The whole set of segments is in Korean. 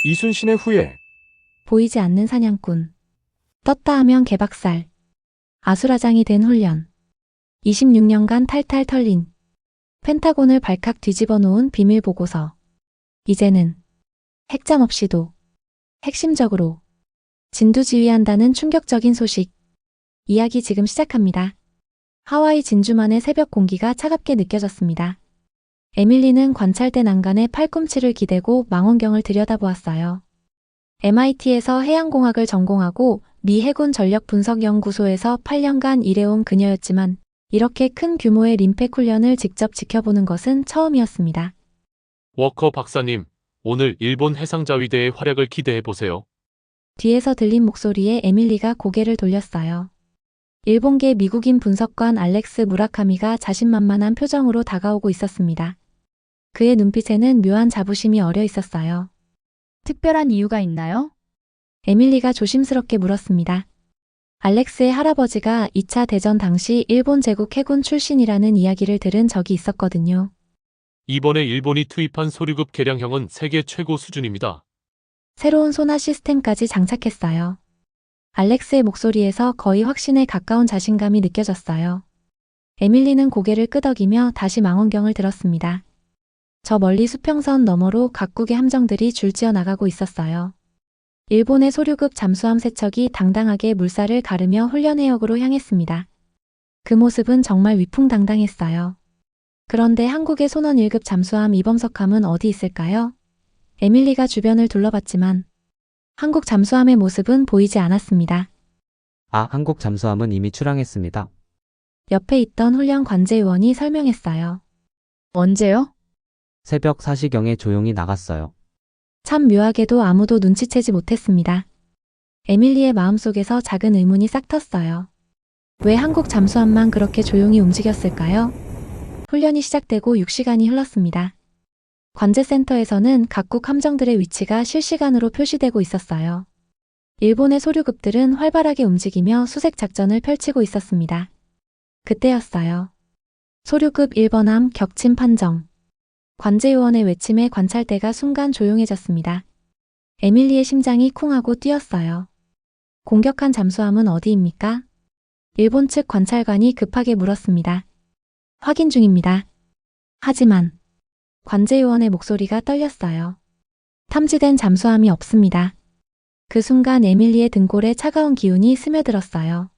이순신의 후예. 보이지 않는 사냥꾼. 떴다 하면 개박살. 아수라장이 된 훈련. 26년간 탈탈 털린. 펜타곤을 발칵 뒤집어 놓은 비밀 보고서. 이제는 핵잠 없이도 핵심적으로 진두지휘한다는 충격적인 소식. 이야기 지금 시작합니다. 하와이 진주만의 새벽 공기가 차갑게 느껴졌습니다. 에밀리는 관찰대 난간에 팔꿈치를 기대고 망원경을 들여다보았어요. MIT에서 해양공학을 전공하고 미 해군 전력분석연구소에서 8년간 일해온 그녀였지만 이렇게 큰 규모의 림팩 훈련을 직접 지켜보는 것은 처음이었습니다. 워커 박사님, 오늘 일본 해상자위대의 활약을 기대해보세요. 뒤에서 들린 목소리에 에밀리가 고개를 돌렸어요. 일본계 미국인 분석관 알렉스 무라카미가 자신만만한 표정으로 다가오고 있었습니다. 그의 눈빛에는 묘한 자부심이 어려 있었어요. 특별한 이유가 있나요? 에밀리가 조심스럽게 물었습니다. 알렉스의 할아버지가 2차 대전 당시 일본 제국 해군 출신이라는 이야기를 들은 적이 있었거든요. 이번에 일본이 투입한 소류급 개량형은 세계 최고 수준입니다. 새로운 소나 시스템까지 장착했어요. 알렉스의 목소리에서 거의 확신에 가까운 자신감이 느껴졌어요. 에밀리는 고개를 끄덕이며 다시 망원경을 들었습니다. 저 멀리 수평선 너머로 각국의 함정들이 줄지어 나가고 있었어요. 일본의 소류급 잠수함 3척이 당당하게 물살을 가르며 훈련 해역으로 향했습니다. 그 모습은 정말 위풍당당했어요. 그런데 한국의 손원 1급 잠수함 이범석함은 어디 있을까요? 에밀리가 주변을 둘러봤지만 한국 잠수함의 모습은 보이지 않았습니다. 한국 잠수함은 이미 출항했습니다. 옆에 있던 훈련 관제요원이 설명했어요. 언제요? 새벽 4시경에 조용히 나갔어요. 참 묘하게도 아무도 눈치채지 못했습니다. 에밀리의 마음속에서 작은 의문이 싹 텄어요. 왜 한국 잠수함만 그렇게 조용히 움직였을까요? 훈련이 시작되고 6시간이 흘렀습니다. 관제센터에서는 각국 함정들의 위치가 실시간으로 표시되고 있었어요. 일본의 소류급들은 활발하게 움직이며 수색 작전을 펼치고 있었습니다. 그때였어요. 소류급 1번함 격침 판정. 관제요원의 외침에 관찰대가 순간 조용해졌습니다. 에밀리의 심장이 쿵하고 뛰었어요. 공격한 잠수함은 어디입니까? 일본 측 관찰관이 급하게 물었습니다. 확인 중입니다. 하지만 관제요원의 목소리가 떨렸어요. 탐지된 잠수함이 없습니다. 그 순간 에밀리의 등골에 차가운 기운이 스며들었어요.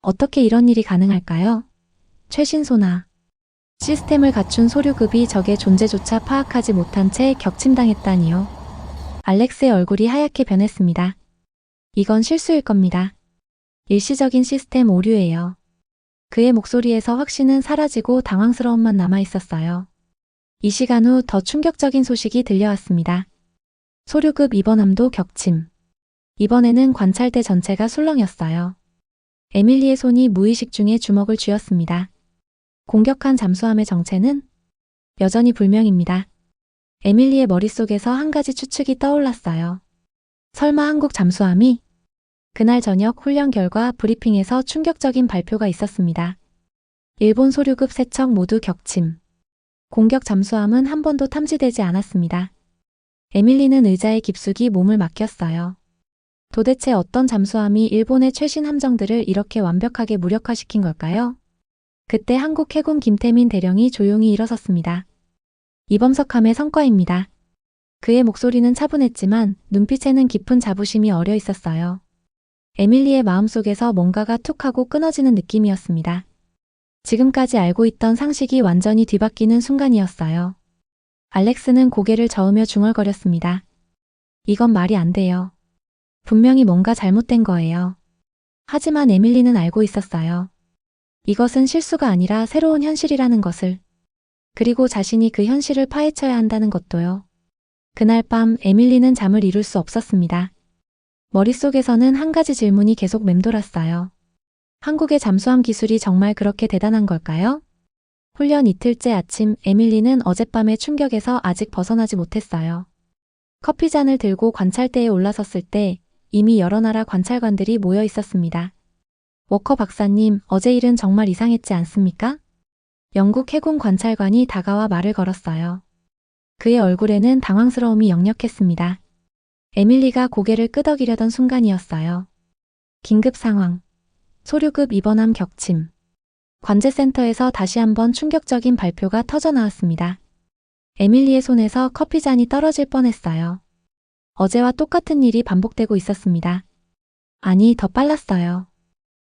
어떻게 이런 일이 가능할까요? 최신 소나 시스템을 갖춘 소류급이 적의 존재조차 파악하지 못한 채 격침당했다니요. 알렉스의 얼굴이 하얗게 변했습니다. 이건 실수일 겁니다. 일시적인 시스템 오류예요. 그의 목소리에서 확신은 사라지고 당황스러움만 남아있었어요. 이 시간 후 더 충격적인 소식이 들려왔습니다. 소류급 2번함도 격침. 이번에는 관찰대 전체가 술렁였어요. 에밀리의 손이 무의식 중에 주먹을 쥐었습니다. 공격한 잠수함의 정체는 여전히 불명입니다. 에밀리의 머릿속에서 한 가지 추측이 떠올랐어요. 설마 한국 잠수함이? 그날 저녁 훈련 결과 브리핑에서 충격적인 발표가 있었습니다. 일본 소류급 3척 모두 격침. 공격 잠수함은 한 번도 탐지되지 않았습니다. 에밀리는 의자에 깊숙이 몸을 맡겼어요. 도대체 어떤 잠수함이 일본의 최신 함정들을 이렇게 완벽하게 무력화시킨 걸까요? 그때 한국 해군 김태민 대령이 조용히 일어섰습니다. 이범석함의 성과입니다. 그의 목소리는 차분했지만 눈빛에는 깊은 자부심이 어려 있었어요. 에밀리의 마음속에서 뭔가가 툭 하고 끊어지는 느낌이었습니다. 지금까지 알고 있던 상식이 완전히 뒤바뀌는 순간이었어요. 알렉스는 고개를 저으며 중얼거렸습니다. 이건 말이 안 돼요. 분명히 뭔가 잘못된 거예요. 하지만 에밀리는 알고 있었어요. 이것은 실수가 아니라 새로운 현실이라는 것을. 그리고 자신이 그 현실을 파헤쳐야 한다는 것도요. 그날 밤 에밀리는 잠을 이룰 수 없었습니다. 머릿속에서는 한 가지 질문이 계속 맴돌았어요. 한국의 잠수함 기술이 정말 그렇게 대단한 걸까요? 훈련 이틀째 아침 에밀리는 어젯밤의 충격에서 아직 벗어나지 못했어요. 커피잔을 들고 관찰대에 올라섰을 때 이미 여러 나라 관찰관들이 모여 있었습니다. 워커 박사님, 어제 일은 정말 이상했지 않습니까? 영국 해군 관찰관이 다가와 말을 걸었어요. 그의 얼굴에는 당황스러움이 역력했습니다. 에밀리가 고개를 끄덕이려던 순간이었어요. 긴급 상황. 소류급 입원함 격침. 관제센터에서 다시 한번 충격적인 발표가 터져 나왔습니다. 에밀리의 손에서 커피잔이 떨어질 뻔했어요. 어제와 똑같은 일이 반복되고 있었습니다. 아니, 더 빨랐어요.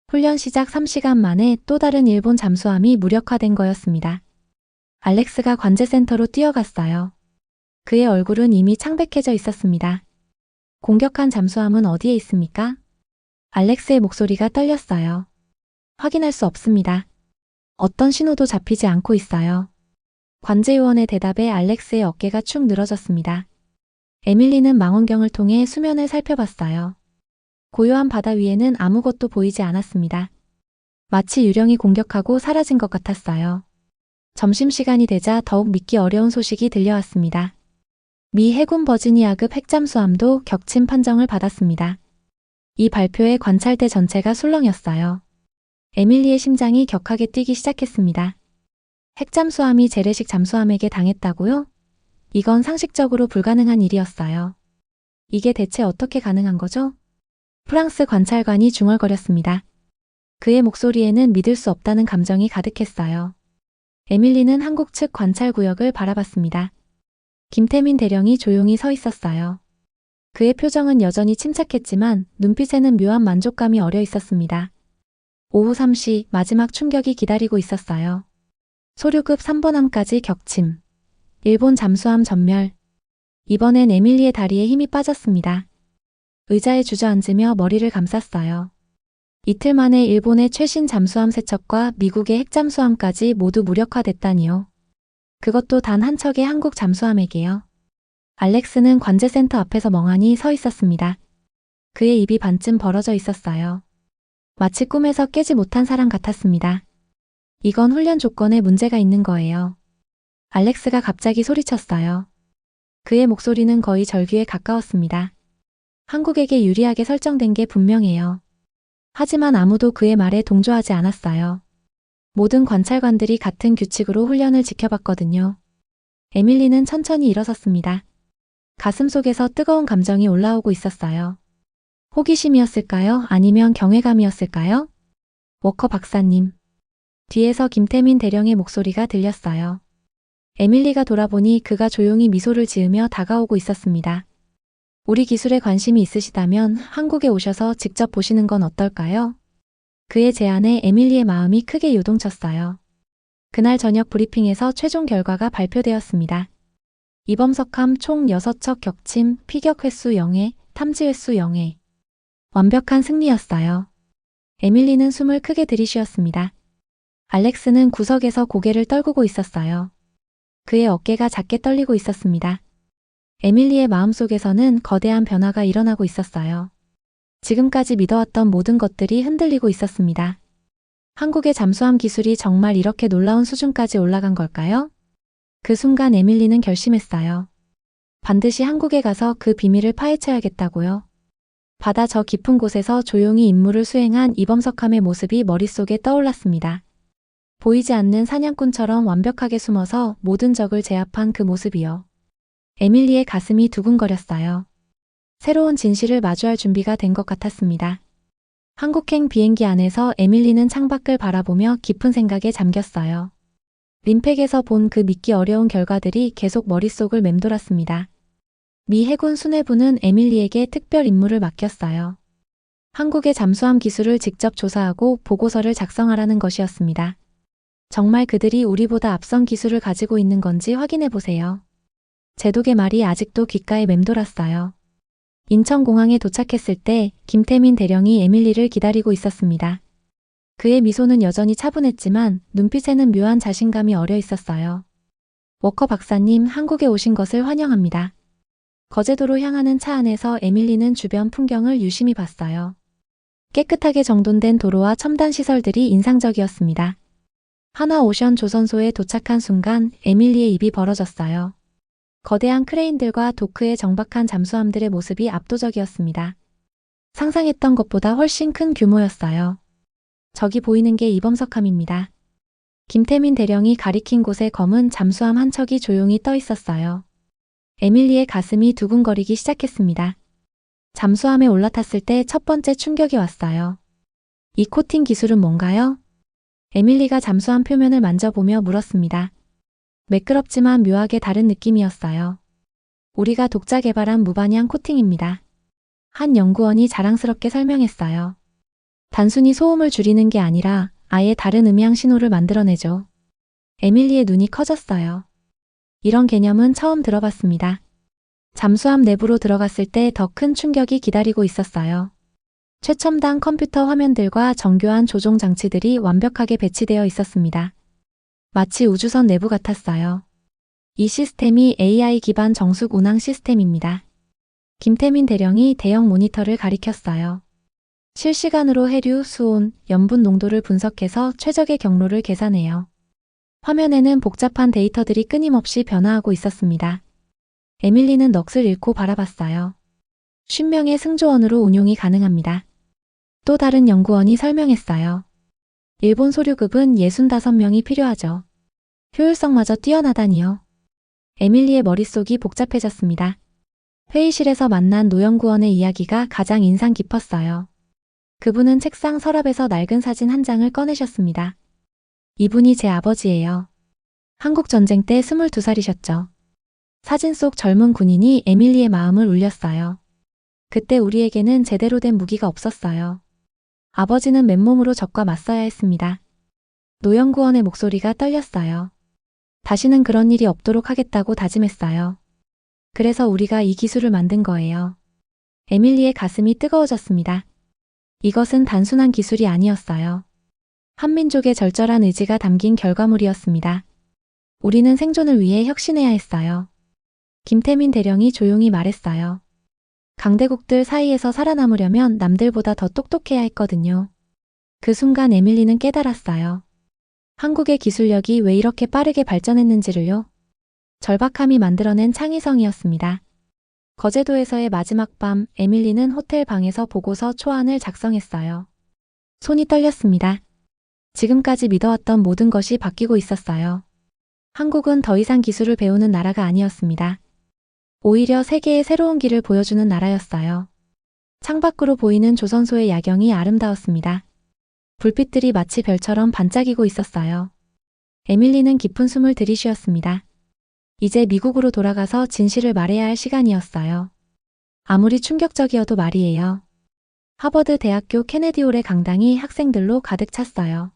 훈련 시작 3시간 만에 또 다른 일본 잠수함이 무력화된 거였습니다. 알렉스가 관제센터로 뛰어갔어요. 그의 얼굴은 이미 창백해져 있었습니다. 공격한 잠수함은 어디에 있습니까? 알렉스의 목소리가 떨렸어요. 확인할 수 없습니다. 어떤 신호도 잡히지 않고 있어요. 관제요원의 대답에 알렉스의 어깨가 축 늘어졌습니다. 에밀리는 망원경을 통해 수면을 살펴봤어요. 고요한 바다 위에는 아무것도 보이지 않았습니다. 마치 유령이 공격하고 사라진 것 같았어요. 점심시간이 되자 더욱 믿기 어려운 소식이 들려왔습니다. 미 해군 버지니아급 핵잠수함도 격침 판정을 받았습니다. 이 발표에 관찰대 전체가 술렁였어요. 에밀리의 심장이 격하게 뛰기 시작했습니다. 핵잠수함이 재래식 잠수함에게 당했다고요? 이건 상식적으로 불가능한 일이었어요. 이게 대체 어떻게 가능한 거죠? 프랑스 관찰관이 중얼거렸습니다. 그의 목소리에는 믿을 수 없다는 감정이 가득했어요. 에밀리는 한국 측 관찰구역을 바라봤습니다. 김태민 대령이 조용히 서 있었어요. 그의 표정은 여전히 침착했지만 눈빛에는 묘한 만족감이 어려 있었습니다. 오후 3시 마지막 충격이 기다리고 있었어요. 소류급 3번함까지 격침. 일본 잠수함 전멸. 이번엔 에밀리의 다리에 힘이 빠졌습니다. 의자에 주저앉으며 머리를 감쌌어요. 이틀 만에 일본의 최신 잠수함 3척과 미국의 핵잠수함까지 모두 무력화됐다니요. 그것도 단 한 척의 한국 잠수함에게요. 알렉스는 관제센터 앞에서 멍하니 서 있었습니다. 그의 입이 반쯤 벌어져 있었어요. 마치 꿈에서 깨지 못한 사람 같았습니다. 이건 훈련 조건에 문제가 있는 거예요. 알렉스가 갑자기 소리쳤어요. 그의 목소리는 거의 절규에 가까웠습니다. 한국에게 유리하게 설정된 게 분명해요. 하지만 아무도 그의 말에 동조하지 않았어요. 모든 관찰관들이 같은 규칙으로 훈련을 지켜봤거든요. 에밀리는 천천히 일어섰습니다. 가슴속에서 뜨거운 감정이 올라오고 있었어요. 호기심이었을까요? 아니면 경외감이었을까요? 워커 박사님. 뒤에서 김태민 대령의 목소리가 들렸어요. 에밀리가 돌아보니 그가 조용히 미소를 지으며 다가오고 있었습니다. 우리 기술에 관심이 있으시다면 한국에 오셔서 직접 보시는 건 어떨까요? 그의 제안에 에밀리의 마음이 크게 요동쳤어요. 그날 저녁 브리핑에서 최종 결과가 발표되었습니다. 이범석함 총 6척 격침, 피격 횟수 0회, 탐지 횟수 0회. 완벽한 승리였어요. 에밀리는 숨을 크게 들이쉬었습니다. 알렉스는 구석에서 고개를 떨구고 있었어요. 그의 어깨가 작게 떨리고 있었습니다. 에밀리의 마음속에서는 거대한 변화가 일어나고 있었어요. 지금까지 믿어왔던 모든 것들이 흔들리고 있었습니다. 한국의 잠수함 기술이 정말 이렇게 놀라운 수준까지 올라간 걸까요? 그 순간 에밀리는 결심했어요. 반드시 한국에 가서 그 비밀을 파헤쳐야겠다고요. 바다 저 깊은 곳에서 조용히 임무를 수행한 이범석함의 모습이 머릿속에 떠올랐습니다. 보이지 않는 사냥꾼처럼 완벽하게 숨어서 모든 적을 제압한 그 모습이요. 에밀리의 가슴이 두근거렸어요. 새로운 진실을 마주할 준비가 된 것 같았습니다. 한국행 비행기 안에서 에밀리는 창밖을 바라보며 깊은 생각에 잠겼어요. 림팩에서 본 그 믿기 어려운 결과들이 계속 머릿속을 맴돌았습니다. 미 해군 수뇌부는 에밀리에게 특별 임무를 맡겼어요. 한국의 잠수함 기술을 직접 조사하고 보고서를 작성하라는 것이었습니다. 정말 그들이 우리보다 앞선 기술을 가지고 있는 건지 확인해 보세요. 제독의 말이 아직도 귓가에 맴돌았어요. 인천공항에 도착했을 때 김태민 대령이 에밀리를 기다리고 있었습니다. 그의 미소는 여전히 차분했지만 눈빛에는 묘한 자신감이 어려 있었어요. 워커 박사님, 한국에 오신 것을 환영합니다. 거제도로 향하는 차 안에서 에밀리는 주변 풍경을 유심히 봤어요. 깨끗하게 정돈된 도로와 첨단 시설들이 인상적이었습니다. 하나오션 조선소에 도착한 순간 에밀리의 입이 벌어졌어요. 거대한 크레인들과 도크에 정박한 잠수함들의 모습이 압도적이었습니다. 상상했던 것보다 훨씬 큰 규모였어요. 저기 보이는 게 이범석함입니다. 김태민 대령이 가리킨 곳에 검은 잠수함 한 척이 조용히 떠 있었어요. 에밀리의 가슴이 두근거리기 시작했습니다. 잠수함에 올라탔을 때 첫 번째 충격이 왔어요. 이 코팅 기술은 뭔가요? 에밀리가 잠수함 표면을 만져보며 물었습니다. 매끄럽지만 묘하게 다른 느낌이었어요. 우리가 독자 개발한 무반향 코팅입니다. 한 연구원이 자랑스럽게 설명했어요. 단순히 소음을 줄이는 게 아니라 아예 다른 음향 신호를 만들어내죠. 에밀리의 눈이 커졌어요. 이런 개념은 처음 들어봤습니다. 잠수함 내부로 들어갔을 때 더 큰 충격이 기다리고 있었어요. 최첨단 컴퓨터 화면들과 정교한 조종 장치들이 완벽하게 배치되어 있었습니다. 마치 우주선 내부 같았어요. 이 시스템이 AI 기반 정숙 운항 시스템입니다. 김태민 대령이 대형 모니터를 가리켰어요. 실시간으로 해류, 수온, 염분 농도를 분석해서 최적의 경로를 계산해요. 화면에는 복잡한 데이터들이 끊임없이 변화하고 있었습니다. 에밀리는 넋을 잃고 바라봤어요. 50명의 승조원으로 운용이 가능합니다. 또 다른 연구원이 설명했어요. 일본 소류급은 65명이 필요하죠. 효율성마저 뛰어나다니요. 에밀리의 머릿속이 복잡해졌습니다. 회의실에서 만난 노연구원의 이야기가 가장 인상 깊었어요. 그분은 책상 서랍에서 낡은 사진 한 장을 꺼내셨습니다. 이분이 제 아버지예요. 한국전쟁 때 22살이셨죠. 사진 속 젊은 군인이 에밀리의 마음을 울렸어요. 그때 우리에게는 제대로 된 무기가 없었어요. 아버지는 맨몸으로 적과 맞서야 했습니다. 노연구원의 목소리가 떨렸어요. 다시는 그런 일이 없도록 하겠다고 다짐했어요. 그래서 우리가 이 기술을 만든 거예요. 에밀리의 가슴이 뜨거워졌습니다. 이것은 단순한 기술이 아니었어요. 한민족의 절절한 의지가 담긴 결과물이었습니다. 우리는 생존을 위해 혁신해야 했어요. 김태민 대령이 조용히 말했어요. 강대국들 사이에서 살아남으려면 남들보다 더 똑똑해야 했거든요. 그 순간 에밀리는 깨달았어요. 한국의 기술력이 왜 이렇게 빠르게 발전했는지를요. 절박함이 만들어낸 창의성이었습니다. 거제도에서의 마지막 밤, 에밀리는 호텔 방에서 보고서 초안을 작성했어요. 손이 떨렸습니다. 지금까지 믿어왔던 모든 것이 바뀌고 있었어요. 한국은 더 이상 기술을 배우는 나라가 아니었습니다. 오히려 세계의 새로운 길을 보여주는 나라였어요. 창밖으로 보이는 조선소의 야경이 아름다웠습니다. 불빛들이 마치 별처럼 반짝이고 있었어요. 에밀리는 깊은 숨을 들이쉬었습니다. 이제 미국으로 돌아가서 진실을 말해야 할 시간이었어요. 아무리 충격적이어도 말이에요. 하버드 대학교 케네디홀의 강당이 학생들로 가득 찼어요.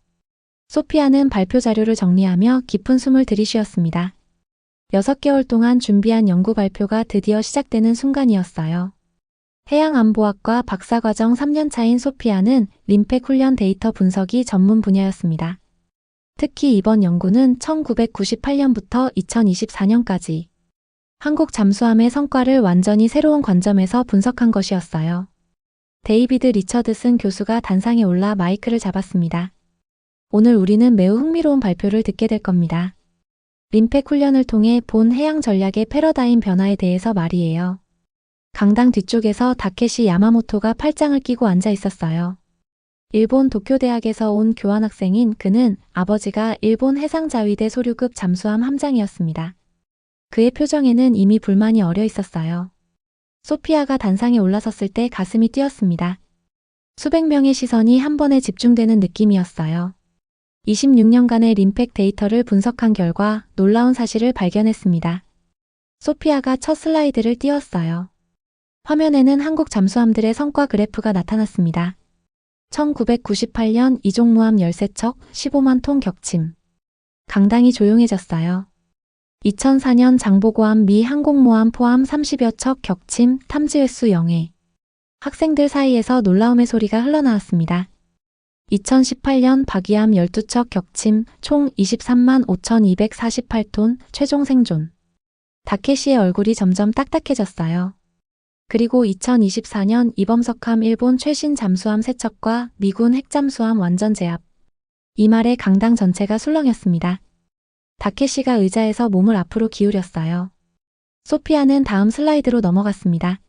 소피아는 발표 자료를 정리하며 깊은 숨을 들이쉬었습니다. 6개월 동안 준비한 연구 발표가 드디어 시작되는 순간이었어요. 해양안보학과 박사과정 3년차인 소피아는 림팩 훈련 데이터 분석이 전문 분야였습니다. 특히 이번 연구는 1998년부터 2024년까지 한국 잠수함의 성과를 완전히 새로운 관점에서 분석한 것이었어요. 데이비드 리처드슨 교수가 단상에 올라 마이크를 잡았습니다. 오늘 우리는 매우 흥미로운 발표를 듣게 될 겁니다. 림팩 훈련을 통해 본 해양 전략의 패러다임 변화에 대해서 말이에요. 강당 뒤쪽에서 다케시 야마모토가 팔짱을 끼고 앉아 있었어요. 일본 도쿄대학에서 온 교환학생인 그는 아버지가 일본 해상자위대 소류급 잠수함 함장이었습니다. 그의 표정에는 이미 불만이 어려 있었어요. 소피아가 단상에 올라섰을 때 가슴이 뛰었습니다. 수백 명의 시선이 한 번에 집중되는 느낌이었어요. 26년간의 림팩 데이터를 분석한 결과 놀라운 사실을 발견했습니다. 소피아가 첫 슬라이드를 띄웠어요. 화면에는 한국 잠수함들의 성과 그래프가 나타났습니다. 1998년 이종무함 13척, 15만 톤 격침. 강당이 조용해졌어요. 2004년 장보고함 미 항공모함 포함 30여 척 격침, 탐지 횟수 0회. 학생들 사이에서 놀라움의 소리가 흘러나왔습니다. 2018년 박이함 12척 격침, 총 23만 5,248톤, 최종 생존. 다케시의 얼굴이 점점 딱딱해졌어요. 그리고 2024년 이범석함 일본 최신 잠수함 3척과 미군 핵잠수함 완전 제압. 이 말에 강당 전체가 술렁였습니다. 다케시가 의자에서 몸을 앞으로 기울였어요. 소피아는 다음 슬라이드로 넘어갔습니다.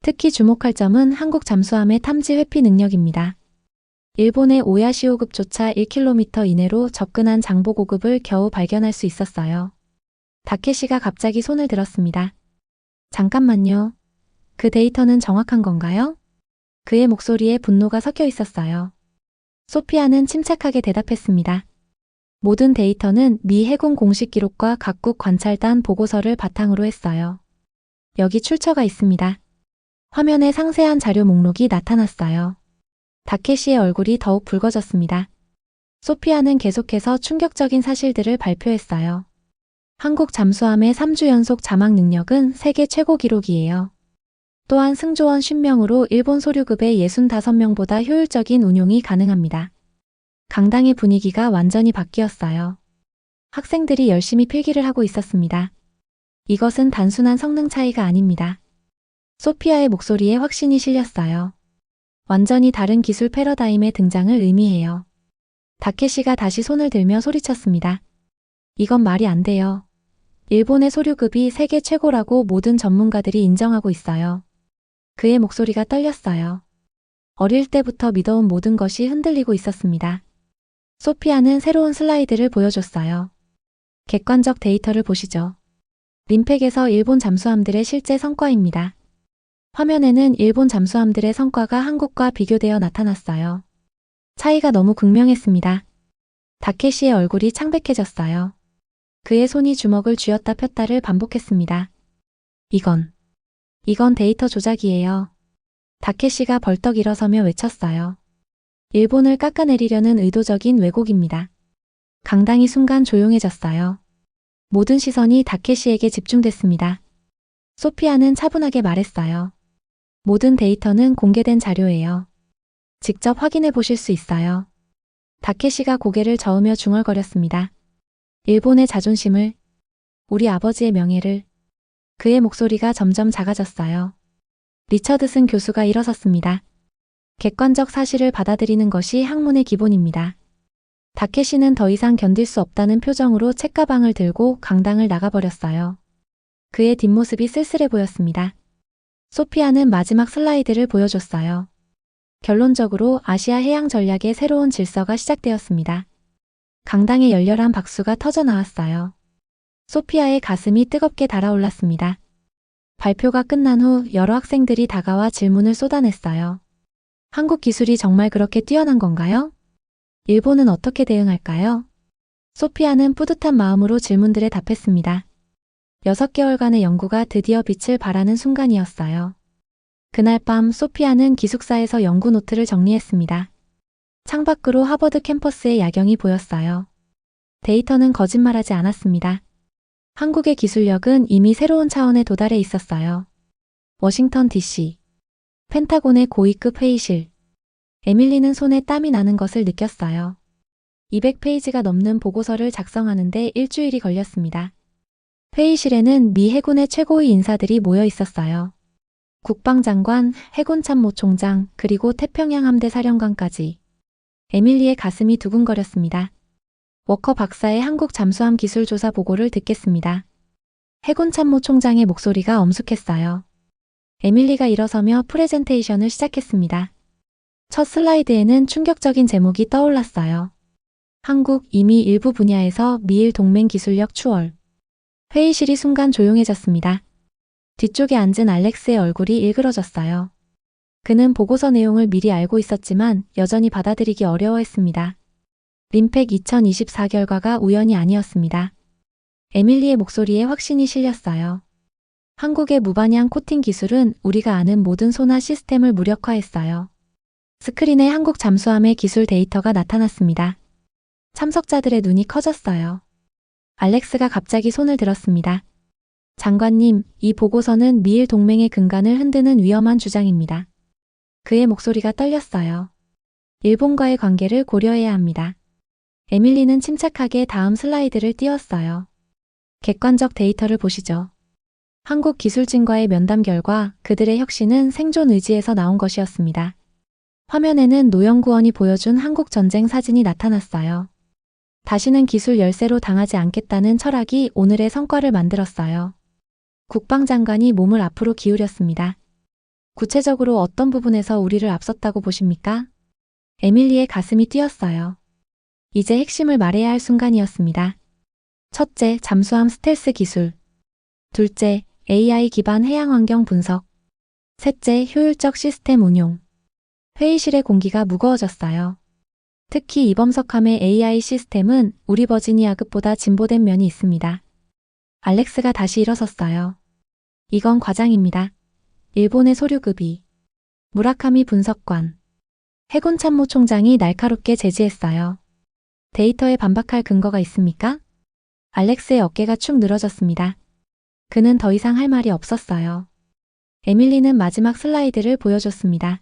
특히 주목할 점은 한국 잠수함의 탐지 회피 능력입니다. 일본의 오야시오급조차 1km 이내로 접근한 장보고급을 겨우 발견할 수 있었어요. 다케시가 갑자기 손을 들었습니다. 잠깐만요. 그 데이터는 정확한 건가요? 그의 목소리에 분노가 섞여 있었어요. 소피아는 침착하게 대답했습니다. 모든 데이터는 미 해군 공식 기록과 각국 관찰단 보고서를 바탕으로 했어요. 여기 출처가 있습니다. 화면에 상세한 자료 목록이 나타났어요. 다케시의 얼굴이 더욱 붉어졌습니다. 소피아는 계속해서 충격적인 사실들을 발표했어요. 한국 잠수함의 3주 연속 자막 능력은 세계 최고 기록이에요. 또한 승조원 50명으로 일본 소류급의 65명보다 효율적인 운용이 가능합니다. 강당의 분위기가 완전히 바뀌었어요. 학생들이 열심히 필기를 하고 있었습니다. 이것은 단순한 성능 차이가 아닙니다. 소피아의 목소리에 확신이 실렸어요. 완전히 다른 기술 패러다임의 등장을 의미해요. 다케시가 다시 손을 들며 소리쳤습니다. 이건 말이 안 돼요. 일본의 소류급이 세계 최고라고 모든 전문가들이 인정하고 있어요. 그의 목소리가 떨렸어요. 어릴 때부터 믿어온 모든 것이 흔들리고 있었습니다. 소피아는 새로운 슬라이드를 보여줬어요. 객관적 데이터를 보시죠. 림팩에서 일본 잠수함들의 실제 성과입니다. 화면에는 일본 잠수함들의 성과가 한국과 비교되어 나타났어요. 차이가 너무 극명했습니다. 다케시의 얼굴이 창백해졌어요. 그의 손이 주먹을 쥐었다 폈다를 반복했습니다. 이건 데이터 조작이에요. 다케시가 벌떡 일어서며 외쳤어요. 일본을 깎아내리려는 의도적인 왜곡입니다. 강당이 순간 조용해졌어요. 모든 시선이 다케시에게 집중됐습니다. 소피아는 차분하게 말했어요. 모든 데이터는 공개된 자료예요. 직접 확인해 보실 수 있어요. 다케시가 고개를 저으며 중얼거렸습니다. 일본의 자존심을, 우리 아버지의 명예를. 그의 목소리가 점점 작아졌어요. 리처드슨 교수가 일어섰습니다. 객관적 사실을 받아들이는 것이 학문의 기본입니다. 다케시는 더 이상 견딜 수 없다는 표정으로 책가방을 들고 강당을 나가버렸어요. 그의 뒷모습이 쓸쓸해 보였습니다. 소피아는 마지막 슬라이드를 보여줬어요. 결론적으로 아시아 해양 전략의 새로운 질서가 시작되었습니다. 강당에 열렬한 박수가 터져 나왔어요. 소피아의 가슴이 뜨겁게 달아올랐습니다. 발표가 끝난 후 여러 학생들이 다가와 질문을 쏟아냈어요. 한국 기술이 정말 그렇게 뛰어난 건가요? 일본은 어떻게 대응할까요? 소피아는 뿌듯한 마음으로 질문들에 답했습니다. 6개월간의 연구가 드디어 빛을 발하는 순간이었어요. 그날 밤 소피아는 기숙사에서 연구 노트를 정리했습니다. 창밖으로 하버드 캠퍼스의 야경이 보였어요. 데이터는 거짓말하지 않았습니다. 한국의 기술력은 이미 새로운 차원에 도달해 있었어요. 워싱턴 DC, 펜타곤의 고위급 회의실. 에밀리는 손에 땀이 나는 것을 느꼈어요. 200페이지가 넘는 보고서를 작성하는데 일주일이 걸렸습니다. 회의실에는 미 해군의 최고위 인사들이 모여 있었어요. 국방장관, 해군참모총장, 그리고 태평양 함대 사령관까지. 에밀리의 가슴이 두근거렸습니다. 워커 박사의 한국 잠수함 기술 조사 보고를 듣겠습니다. 해군참모총장의 목소리가 엄숙했어요. 에밀리가 일어서며 프레젠테이션을 시작했습니다. 첫 슬라이드에는 충격적인 제목이 떠올랐어요. 한국 이미 일부 분야에서 미일 동맹 기술력 추월. 회의실이 순간 조용해졌습니다. 뒤쪽에 앉은 알렉스의 얼굴이 일그러졌어요. 그는 보고서 내용을 미리 알고 있었지만 여전히 받아들이기 어려워했습니다. 림팩 2024 결과가 우연이 아니었습니다. 에밀리의 목소리에 확신이 실렸어요. 한국의 무반향 코팅 기술은 우리가 아는 모든 소나 시스템을 무력화했어요. 스크린에 한국 잠수함의 기술 데이터가 나타났습니다. 참석자들의 눈이 커졌어요. 알렉스가 갑자기 손을 들었습니다. 장관님, 이 보고서는 미일 동맹의 근간을 흔드는 위험한 주장입니다. 그의 목소리가 떨렸어요. 일본과의 관계를 고려해야 합니다. 에밀리는 침착하게 다음 슬라이드를 띄웠어요. 객관적 데이터를 보시죠. 한국 기술진과의 면담 결과 그들의 혁신은 생존 의지에서 나온 것이었습니다. 화면에는 노영구원이 보여준 한국 전쟁 사진이 나타났어요. 다시는 기술 열세로 당하지 않겠다는 철학이 오늘의 성과를 만들었어요. 국방장관이 몸을 앞으로 기울였습니다. 구체적으로 어떤 부분에서 우리를 앞섰다고 보십니까? 에밀리의 가슴이 뛰었어요. 이제 핵심을 말해야 할 순간이었습니다. 첫째, 잠수함 스텔스 기술. 둘째, AI 기반 해양 환경 분석. 셋째, 효율적 시스템 운용. 회의실의 공기가 무거워졌어요. 특히 이범석함의 AI 시스템은 우리 버지니아급보다 진보된 면이 있습니다. 알렉스가 다시 일어섰어요. 이건 과장입니다. 일본의 소류급이. 무라카미 분석관. 해군 참모 총장이 날카롭게 제지했어요. 데이터에 반박할 근거가 있습니까? 알렉스의 어깨가 축 늘어졌습니다. 그는 더 이상 할 말이 없었어요. 에밀리는 마지막 슬라이드를 보여줬습니다.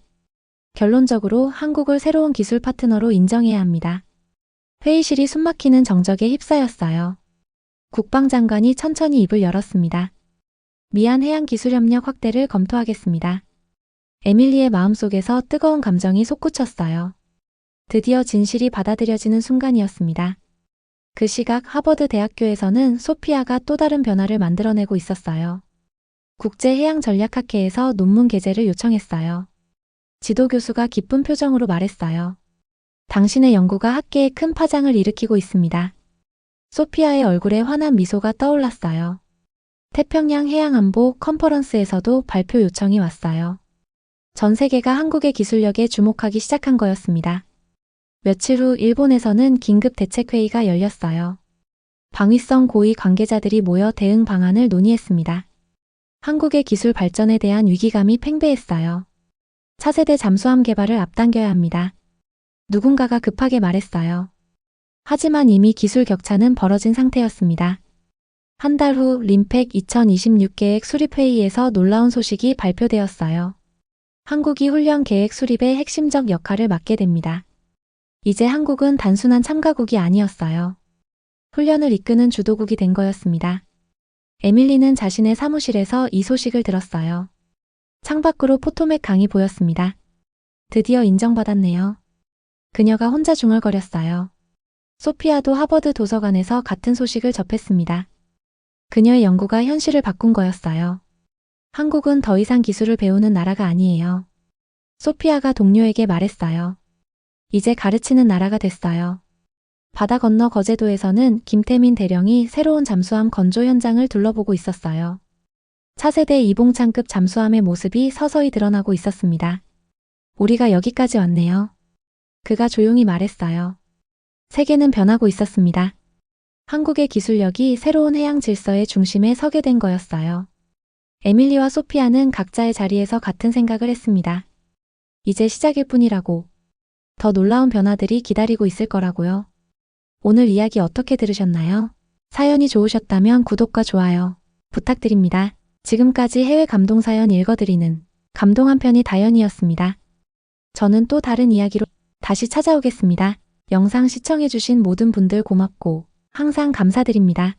결론적으로 한국을 새로운 기술 파트너로 인정해야 합니다. 회의실이 숨막히는 정적에 휩싸였어요. 국방장관이 천천히 입을 열었습니다. 미얀 해양기술협력 확대를 검토하겠습니다. 에밀리의 마음속에서 뜨거운 감정이 솟구쳤어요. 드디어 진실이 받아들여지는 순간이었습니다. 그 시각 하버드 대학교에서는 소피아가 또 다른 변화를 만들어내고 있었어요. 국제해양전략학회에서 논문 게재를 요청했어요. 지도교수가 기쁜 표정으로 말했어요. 당신의 연구가 학계에 큰 파장을 일으키고 있습니다. 소피아의 얼굴에 환한 미소가 떠올랐어요. 태평양 해양안보 컨퍼런스에서도 발표 요청이 왔어요. 전 세계가 한국의 기술력에 주목하기 시작한 거였습니다. 며칠 후 일본에서는 긴급 대책회의가 열렸어요. 방위성 고위 관계자들이 모여 대응 방안을 논의했습니다. 한국의 기술 발전에 대한 위기감이 팽배했어요. 차세대 잠수함 개발을 앞당겨야 합니다. 누군가가 급하게 말했어요. 하지만 이미 기술 격차는 벌어진 상태였습니다. 한 달 후 림팩 2026 계획 수립회의에서 놀라운 소식이 발표되었어요. 한국이 훈련 계획 수립의 핵심적 역할을 맡게 됩니다. 이제 한국은 단순한 참가국이 아니었어요. 훈련을 이끄는 주도국이 된 거였습니다. 에밀리는 자신의 사무실에서 이 소식을 들었어요. 창밖으로 포토맥 강이 보였습니다. 드디어 인정받았네요. 그녀가 혼자 중얼거렸어요. 소피아도 하버드 도서관에서 같은 소식을 접했습니다. 그녀의 연구가 현실을 바꾼 거였어요. 한국은 더 이상 기술을 배우는 나라가 아니에요. 소피아가 동료에게 말했어요. 이제 가르치는 나라가 됐어요. 바다 건너 거제도에서는 김태민 대령이 새로운 잠수함 건조 현장을 둘러보고 있었어요. 차세대 이봉창급 잠수함의 모습이 서서히 드러나고 있었습니다. 우리가 여기까지 왔네요. 그가 조용히 말했어요. 세계는 변하고 있었습니다. 한국의 기술력이 새로운 해양 질서의 중심에 서게 된 거였어요. 에밀리와 소피아는 각자의 자리에서 같은 생각을 했습니다. 이제 시작일 뿐이라고. 더 놀라운 변화들이 기다리고 있을 거라고요. 오늘 이야기 어떻게 들으셨나요? 사연이 좋으셨다면 구독과 좋아요 부탁드립니다. 지금까지 해외 감동 사연 읽어드리는 감동 한 편이 다연이었습니다. 저는 또 다른 이야기로 다시 찾아오겠습니다. 영상 시청해주신 모든 분들 고맙고 항상 감사드립니다.